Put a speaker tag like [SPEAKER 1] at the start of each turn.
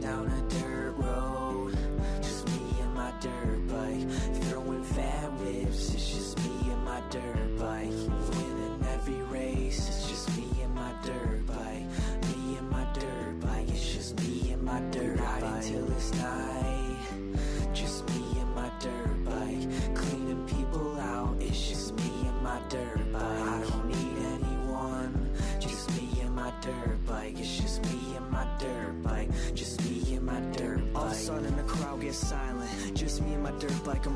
[SPEAKER 1] down a dirt road, just me and my dirt bike. Throwing fat whips, it's just me and my dirt bike. Winning every race, it's just me and my dirt bike. Me and my dirt bike, it's just me and my dirt bike. Riding till it's night, just me and my dirt bike. Cleaning people out, it's just me and my dirt bike. I don't need anyone, just me and my dirt bike. It's just me and my dirt bike, just me and my dirt bike. All of a sudden the crowd gets silent, just me and my dirt bike. I'm